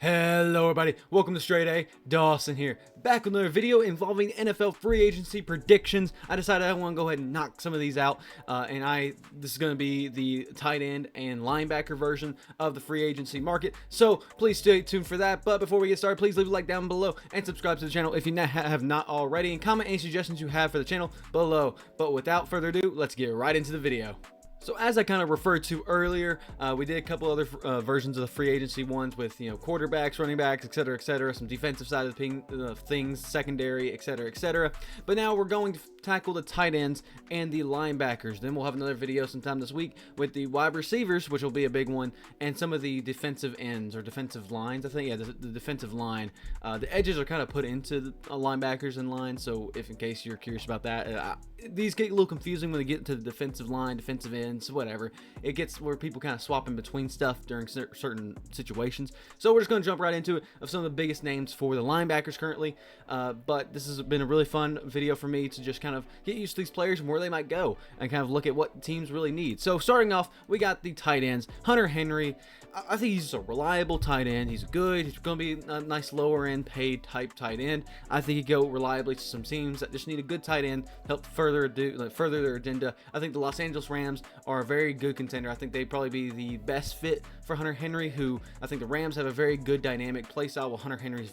Hello everybody, welcome to StraightA, Dawson here, back with another video involving NFL free agency predictions. I decided I want to go ahead and knock some of these out, this is going to be the tight end and linebacker version of the free agency market, so please stay tuned for that. But before we get started, please leave a like down below and subscribe to the channel if you have not already, and comment any suggestions you have for the channel below. But without further ado, let's get right into the video. So as I kind of referred to earlier, we did a couple other versions of the free agency ones with, quarterbacks, running backs, etc., some defensive side of the things, secondary, etc. But now we're going to tackle the tight ends and the linebackers. Then we'll have another video sometime this week with the wide receivers, which will be a big one, and some of the defensive ends or defensive lines. I think, yeah, the defensive line. The edges are kind of put into the linebackers and lines, so if in case you're curious about that, these get a little confusing when they get into the defensive line, defensive ends, whatever. It gets where people kind of swap in between stuff during certain situations. So we're just going to jump right into it of some of the biggest names for the linebackers currently. But this has been a really fun video for me to just kind of get used to these players and where they might go and kind of look at what teams really need. So starting off, we got the tight ends. Hunter Henry, I think he's a reliable tight end. He's good. He's going to be a nice lower end paid type tight end. I think he'd go reliably to some teams that just need a good tight end to help further their agenda. I think the Los Angeles Rams are a very good contender. I think they'd probably be the best fit for Hunter Henry, who I think the Rams have a very good dynamic play style, while Hunter Henry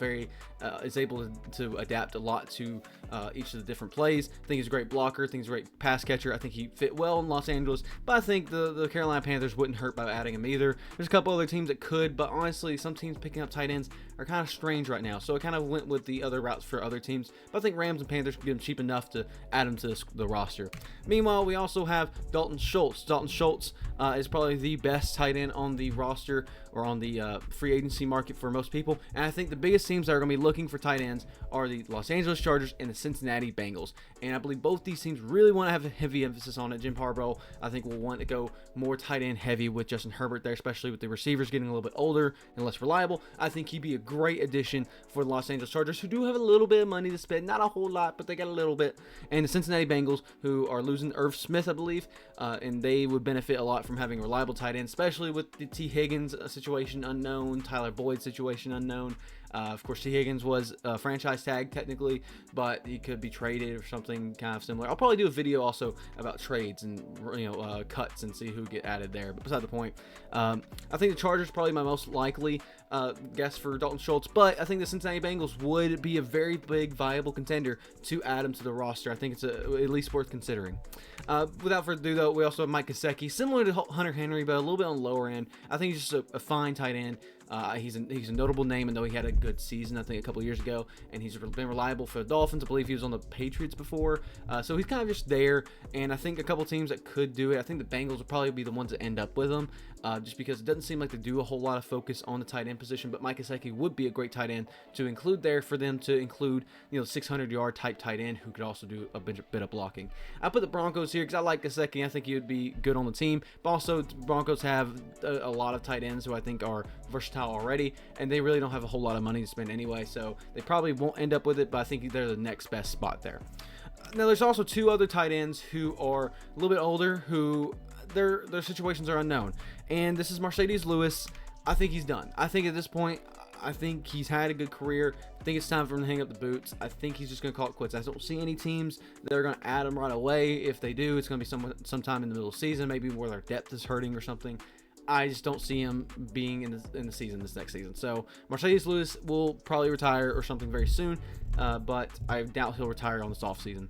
is able to adapt a lot to each of the different plays. I think he's a great blocker. I think he's a great pass catcher. I think he fit well in Los Angeles, but I think the Carolina Panthers wouldn't hurt by adding him either. There's a couple other teams that could, but honestly, some teams picking up tight ends are kind of strange right now, so I kind of went with the other routes for other teams. But I think Rams and Panthers can get him cheap enough to add him to the roster. Meanwhile, we also have Dalton Schultz. Dalton Schultz is probably the best tight end on the roster or on the free agency market for most people, and I think the biggest teams that are going to be looking for tight ends are the Los Angeles Chargers and the Cincinnati Bengals, and I believe both these teams really want to have a heavy emphasis on it. Jim Harbaugh, I think, will want to go more tight end heavy with Justin Herbert there, especially with the receivers getting a little bit older and less reliable. I think he'd be a great addition for the Los Angeles Chargers, who do have a little bit of money to spend, not a whole lot, but they got a little bit, and the Cincinnati Bengals, who are losing Irv Smith, I believe, and they would benefit a lot from having a reliable tight end, especially with the T. Higgins situation unknown, Tyler Boyd situation unknown. Of course, T. Higgins was franchise tag technically, but he could be traded or something kind of similar. I'll probably do a video also about trades and cuts and see who get added there. But beside the point, I think the Chargers probably my most likely guess for Dalton Schultz, but I think the Cincinnati Bengals would be a very big viable contender to add him to the roster. I think it's at least worth considering. Without further ado, though, we also have Mike Gesicki, similar to Hunter Henry, but a little bit on the lower end. I think he's just a fine tight end. He's a notable name, and though he had a good season, I think, a couple years ago, and he's been reliable for the Dolphins. I believe he was on the Patriots before, so he's kind of just there, and I think a couple teams that could do it. I think the Bengals will probably be the ones that end up with him, just because it doesn't seem like they do a whole lot of focus on the tight end position, but Mike Gesicki would be a great tight end to include there for them to include, 600-yard type tight end who could also do a bit of blocking. I put the Broncos here because I like Gesicki. I think he would be good on the team, but also Broncos have a lot of tight ends who I think are versatile already, and they really don't have a whole lot of money to spend anyway, so they probably won't end up with it, but I think they're the next best spot there. Now, there's also two other tight ends who are a little bit older, who their situations are unknown, and this is Marcedes Lewis. I think he's done. I think at this point, I think he's had a good career. I think it's time for him to hang up the boots. I think he's just going to call it quits. I don't see any teams that are going to add him right away. If they do, it's going to be sometime in the middle of the season, maybe where their depth is hurting or something. I just don't see him being in the season this next season. So Marcedes Lewis will probably retire or something very soon, but I doubt he'll retire on this offseason.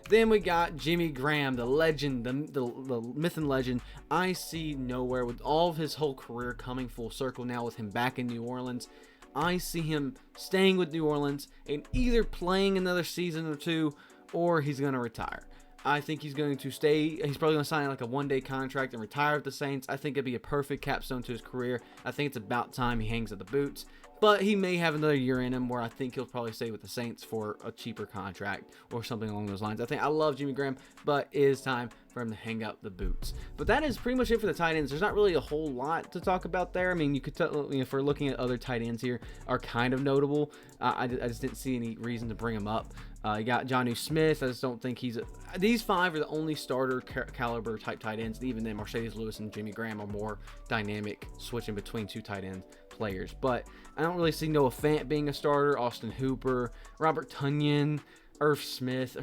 Then we got Jimmy Graham, the legend, the myth and legend. I see nowhere with all of his whole career coming full circle now with him back in New Orleans. I see him staying with New Orleans and either playing another season or two, or he's going to retire. I think he's going to stay. He's probably going to sign like a one-day contract and retire with the Saints. I think it'd be a perfect capstone to his career. I think it's about time he hangs up the boots. But he may have another year in him where I think he'll probably stay with the Saints for a cheaper contract or something along those lines. I love Jimmy Graham, but it is time for him to hang up the boots. But that is pretty much it for the tight ends. There's not really a whole lot to talk about there. I mean, you could tell, if we're looking at other tight ends here, are kind of notable. I just didn't see any reason to bring them up. You got Jonnu Smith. I just don't think he's these five are the only starter caliber type tight ends. Even then, Marcedes Lewis and Jimmy Graham are more dynamic, switching between two tight end players. But I don't really see Noah Fant being a starter, Austin Hooper, Robert Tonyan, Irv Smith.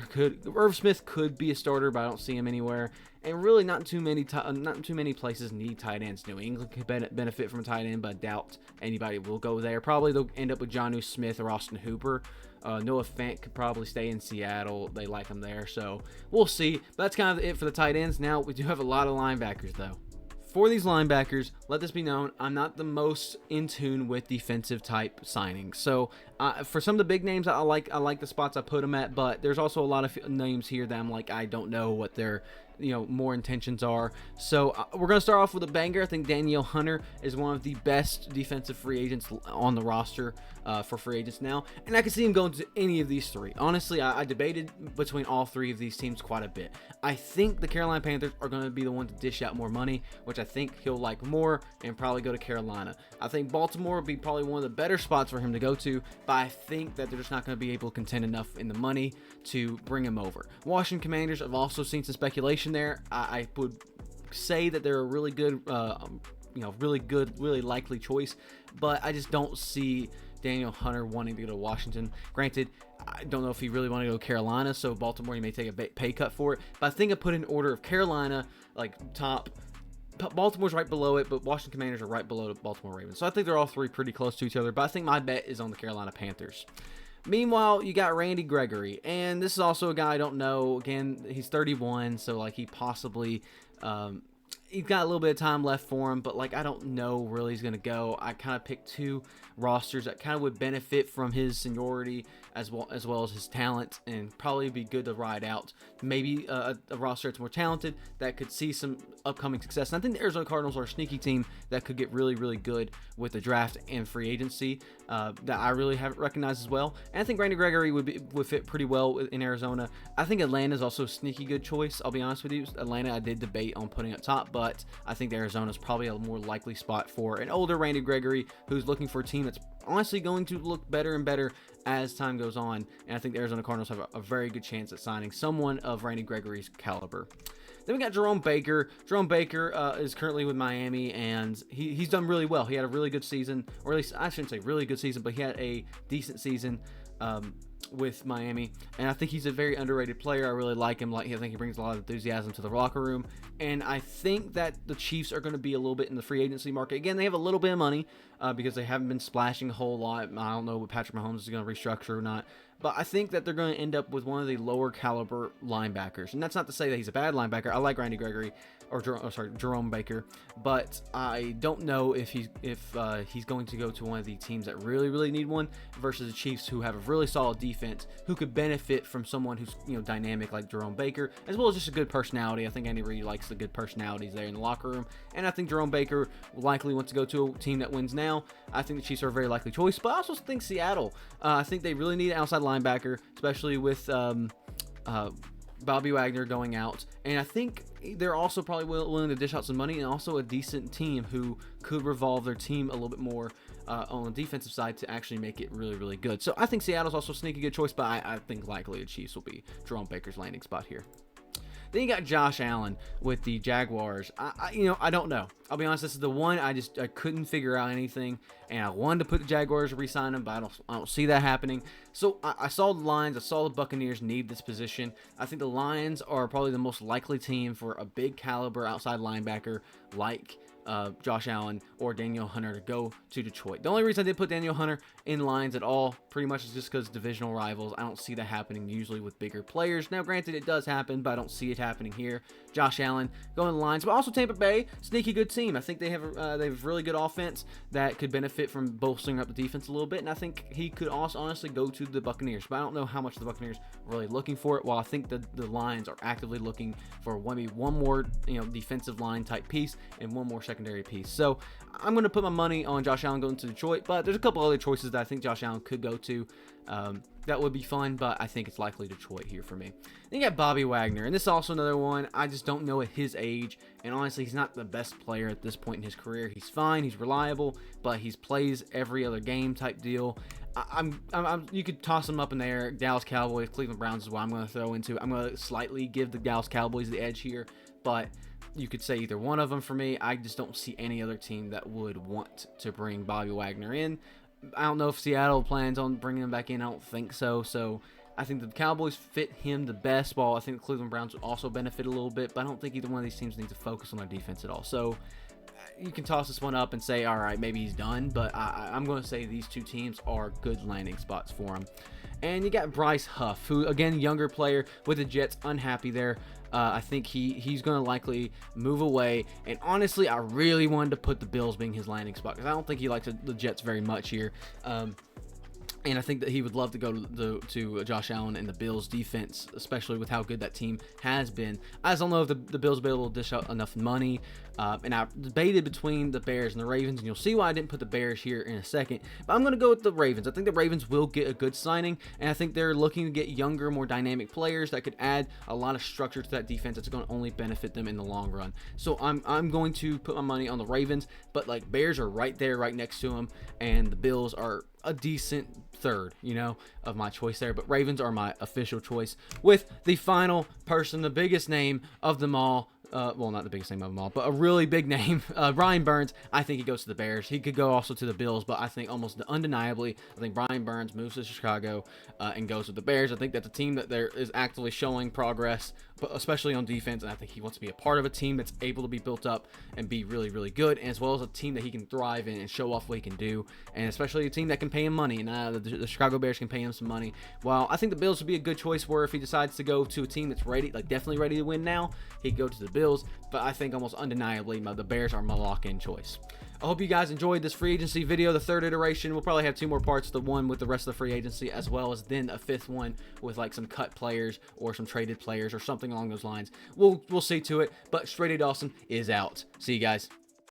Irv Smith could be a starter, but I don't see him anywhere. And really, not too many places need tight ends. New England could benefit from a tight end, but I doubt anybody will go there. Probably they'll end up with Jonnu Smith or Austin Hooper. Noah Fant could probably stay in Seattle. They like him there, so we'll see. But that's kind of it for the tight ends. Now, we do have a lot of linebackers, though. For these linebackers, let this be known, I'm not the most in tune with defensive type signings. So for some of the big names, I like the spots I put them at, but there's also a lot of names here that I'm like, I don't know what their more intentions are. So we're going to start off with a banger. I think Danielle Hunter is one of the best defensive free agents on the roster for free agents now, and I can see him going to any of these three. Honestly, I debated between all three of these teams quite a bit. I think the Carolina Panthers are going to be the one to dish out more money, which I think he'll like more, and probably go to Carolina. I think Baltimore would be probably one of the better spots for him to go to, but I think that they're just not going to be able to contend enough in the money to bring him over. Washington Commanders, I've also seen some speculation there. I would say that they're a really good, really likely choice, but I just don't see Danielle Hunter wanting to go to Washington. Granted, I don't know if he really wanted to go to Carolina, so Baltimore, he may take a pay cut for it, but I think I put in order of Carolina, like top. Baltimore's right below it, but Washington Commanders are right below the Baltimore Ravens. So I think they're all three pretty close to each other, but I think my bet is on the Carolina Panthers. Meanwhile, you got Randy Gregory, and this is also a guy I don't know. Again, he's 31, so like he possibly he's got a little bit of time left for him, but like I don't know where he's gonna go. I kind of picked two rosters that kind of would benefit from his seniority as well as his talent, and probably be good to ride out. Maybe a roster that's more talented that could see some upcoming success. And I think the Arizona Cardinals are a sneaky team that could get really, really good with the draft and free agency that I really haven't recognized as well. And I think Randy Gregory would fit pretty well in Arizona. I think Atlanta is also a sneaky good choice. I'll be honest with you. Atlanta, I did debate on putting up top, but I think Arizona is probably a more likely spot for an older Randy Gregory who's looking for a team that's honestly going to look better and better as time goes on. And I think the Arizona Cardinals have a very good chance at signing someone of Randy Gregory's caliber. Then we got Jerome Baker. Jerome Baker is currently with Miami, and he's done really well. He had a really good season, or at least I shouldn't say really good season, but he had a decent season with Miami, and I think he's a very underrated player. I really like him. I think he brings a lot of enthusiasm to the locker room, and I think that the Chiefs are going to be a little bit in the free agency market. Again, they have a little bit of money because they haven't been splashing a whole lot. I don't know what Patrick Mahomes is going to restructure or not, but I think that they're going to end up with one of the lower caliber linebackers, and that's not to say that he's a bad linebacker. I like Randy Gregory, Jerome Baker, but I don't know if he's going to go to one of the teams that really need one versus the Chiefs, who have a really solid defense, who could benefit from someone who's dynamic like Jerome Baker, as well as just a good personality. I think Andy Reid likes the good personalities there in the locker room, and I think Jerome Baker will likely want to go to a team that wins now. I think the Chiefs are a very likely choice, but I also think Seattle. I think they really need an outside linebacker, especially with Bobby Wagner going out, and I think they're also probably willing to dish out some money, and also a decent team who could revolve their team a little bit more on the defensive side to actually make it really good. So I think Seattle's also a sneaky good choice, but I think likely the Chiefs will be Jerome Baker's landing spot here. Then you got Josh Allen with the Jaguars. I don't know. I'll be honest, this is the one I couldn't figure out anything, and I wanted to put the Jaguars to re-sign him, but I don't see that happening. So I saw the Lions, I saw the Buccaneers need this position. I think the Lions are probably the most likely team for a big caliber outside linebacker like Josh Allen or Danielle Hunter to go to Detroit. The only reason I did put Danielle Hunter in Lions at all pretty much is just because divisional rivals. I don't see that happening usually with bigger players. Now, granted, it does happen, but I don't see it happening here. Josh Allen going to the Lions, but also Tampa Bay, sneaky good team. I think they have really good offense that could benefit from bolstering up the defense a little bit, and I think he could also honestly go to the Buccaneers, but I don't know how much the Buccaneers are really looking for it, while I think the Lions are actively looking for maybe one more defensive line type piece and one more secondary piece. So I'm going to put my money on Josh Allen going to Detroit, but there's a couple other choices that I think Josh Allen could go to. That would be fun, but I think it's likely Detroit here for me. Then you got Bobby Wagner, and this is also another one. I just don't know at his age, and honestly, he's not the best player at this point in his career. He's fine, he's reliable, but he plays every other game type deal. You could toss him up in there. Dallas Cowboys, Cleveland Browns is what I'm going to throw into. I'm going to slightly give the Dallas Cowboys the edge here, but You could say either one of them for me. I just don't see any other team that would want to bring Bobby Wagner in. I don't know if Seattle plans on bringing him back in. I don't think so. So I think the Cowboys fit him the best, while I think the Cleveland Browns would also benefit a little bit. But I don't think either one of these teams needs to focus on their defense at all. So you can toss this one up and say, all right, maybe he's done. But I'm going to say these two teams are good landing spots for him. And you got Bryce Huff, who, again, younger player with the Jets, unhappy there. I think he's going to likely move away. And honestly, I really wanted to put the Bills being his landing spot, because I don't think he likes the Jets very much here. And I think that he would love to go to Josh Allen and the Bills defense, especially with how good that team has been. I just don't know if the Bills will be able to dish out enough money. And I debated between the Bears and the Ravens, and you'll see why I didn't put the Bears here in a second. But I'm going to go with the Ravens. I think the Ravens will get a good signing, and I think they're looking to get younger, more dynamic players that could add a lot of structure to that defense that's going to only benefit them in the long run. So I'm going to put my money on the Ravens, but like Bears are right there, right next to them, and the Bills are a decent third, of my choice there. But Ravens are my official choice, with the final person, the biggest name of them all. Well, not the biggest name of them all, but a really big name, Brian Burns. I think he goes to the Bears. He could go also to the Bills, but I think almost undeniably, I think Brian Burns moves to Chicago and goes with the Bears. I think that's a team that there is actively showing progress, but especially on defense, and I think he wants to be a part of a team that's able to be built up and be really, really good, as well as a team that he can thrive in and show off what he can do, and especially a team that can pay him money, and the Chicago Bears can pay him some money. While I think the Bills would be a good choice where if he decides to go to a team that's ready, like definitely ready to win now, he'd go to the Bills. But I think almost undeniably the Bears are my lock-in choice. I hope you guys enjoyed this free agency video, the third iteration. We'll probably have two more parts, the one with the rest of the free agency, as well as then a fifth one with like some cut players or some traded players or something along those lines. We'll see to it, but StraightA Dawson is out. See you guys.